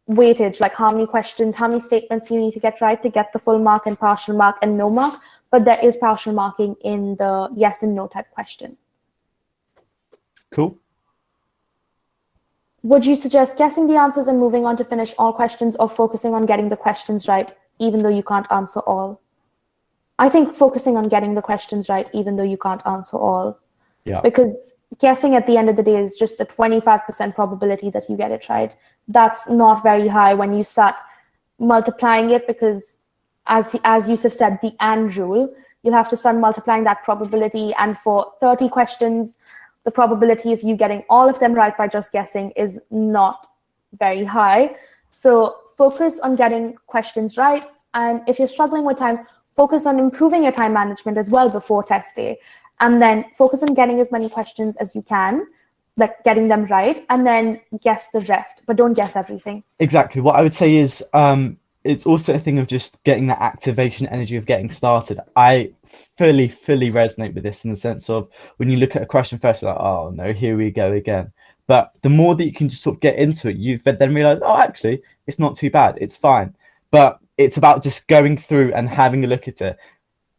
weightage, like how many questions, how many statements you need to get right to get the full mark and partial mark and no mark. But there is partial marking in the yes and no type question. Cool. Would you suggest guessing the answers and moving on to finish all questions, or focusing on getting the questions right, even though you can't answer all? I think focusing on getting the questions right, even though you can't answer all. Yeah. Because guessing at the end of the day is just a 25% probability that you get it right. That's not very high when you start multiplying it, because as Yusuf said, the and rule, you'll have to start multiplying that probability. And for 30 questions, the probability of you getting all of them right by just guessing is not very high. So focus on getting questions right. And if you're struggling with time, focus on improving your time management as well before test day. And then focus on getting as many questions as you can, like getting them right, and then guess the rest, but don't guess everything. Exactly. What I would say is it's also a thing of just getting that activation energy of getting started. I fully resonate with this in the sense of when you look at a question first, like, oh no, here we go again. But the more that you can just sort of get into it, you then realize, oh, actually, it's not too bad. It's fine. But it's about just going through and having a look at it.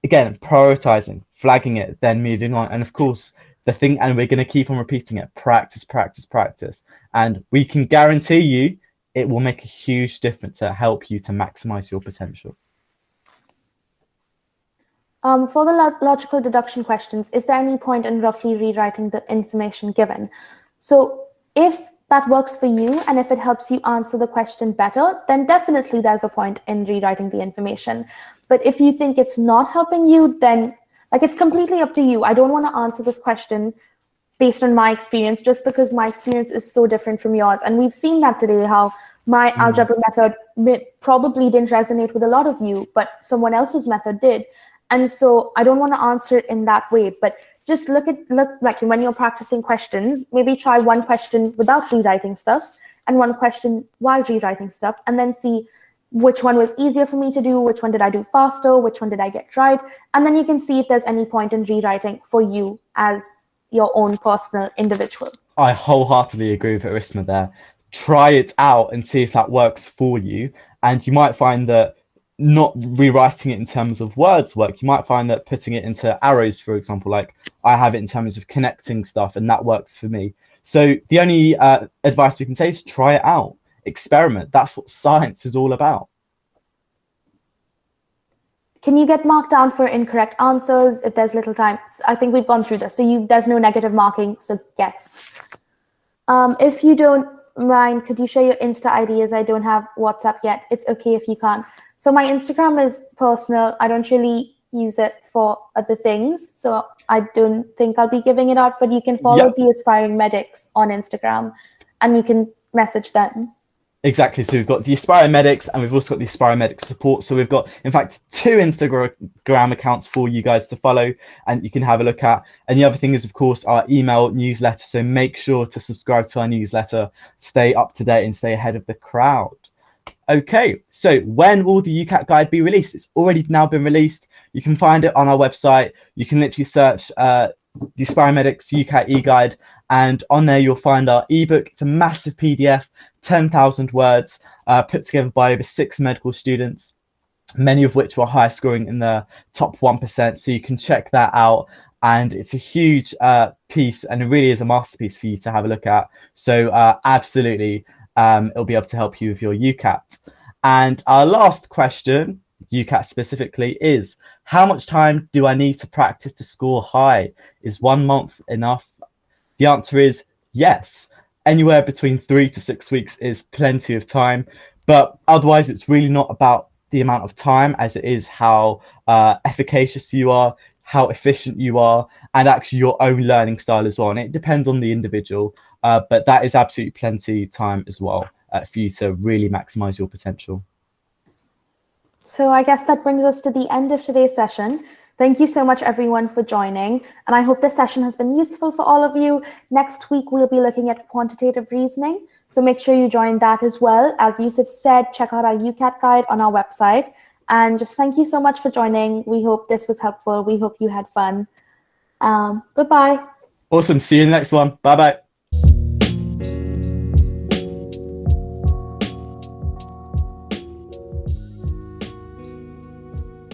Again, prioritizing, flagging it, then moving on. And of course, the thing, and we're going to keep on repeating it, practice. And we can guarantee you it will make a huge difference to help you to maximize your potential. For the logical deduction questions, is there any point in roughly rewriting the information given? So if that works for you, and if it helps you answer the question better, then definitely there's a point in rewriting the information. But if you think it's not helping you, then it's completely up to you. I don't want to answer this question based on my experience, just because my experience is so different from yours. And we've seen that today, how my algebra method probably didn't resonate with a lot of you, but someone else's method did. And so I don't want to answer it in that way, but just look like when you're practicing questions, maybe try one question without rewriting stuff and one question while rewriting stuff, and then see which one was easier for me to do, which one did I do faster, which one did I get right. And then you can see if there's any point in rewriting for you as your own personal individual. I wholeheartedly agree with Arisma there. Try it out and see if that works for you. And you might find that not rewriting it in terms of words work. You might find that putting it into arrows, for example, like I have it in terms of connecting stuff, and that works for me. So the only advice we can say is try it out, experiment. That's what science is all about. Can you get marked down for incorrect answers if there's little time? I think we've gone through this. So there's no negative marking, so guess. If you don't mind, could you share your Insta ID, as I don't have WhatsApp yet? It's okay if you can't. So my Instagram is personal. I don't really use it for other things, so I don't think I'll be giving it out, but you can follow the Aspiring Medics on Instagram and you can message them. Exactly. So we've got the Aspiring Medics and we've also got the Aspiring Medics support. So we've got, in fact, 2 Instagram accounts for you guys to follow and you can have a look at. And the other thing is, of course, our email newsletter. So make sure to subscribe to our newsletter, stay up to date and stay ahead of the crowd. Okay, so when will the UCAT guide be released? It's already now been released. You can find it on our website. You can literally search the Aspiring Medics UCAT e-guide, and on there you'll find our ebook. It's a massive PDF, 10,000 words, put together by over 6 medical students, many of which were high scoring in the top 1%. So you can check that out, and it's a huge piece, and it really is a masterpiece for you to have a look at. So absolutely, it'll be able to help you with your UCAT. And our last question, UCAT specifically, is how much time do I need to practice to score high? Is 1 month enough? The answer is yes. Anywhere between 3 to 6 weeks is plenty of time, but otherwise it's really not about the amount of time as it is how efficacious you are, how efficient you are, and actually your own learning style as well. And it depends on the individual, but that is absolutely plenty of time as well for you to really maximize your potential. So I guess that brings us to the end of today's session. Thank you so much, everyone, for joining. And I hope this session has been useful for all of you. Next week, we'll be looking at quantitative reasoning. So make sure you join that as well. As Yusuf said, check out our UCAT guide on our website. And just thank you so much for joining. We hope this was helpful. We hope you had fun. Bye-bye. Awesome. See you in the next one. Bye-bye.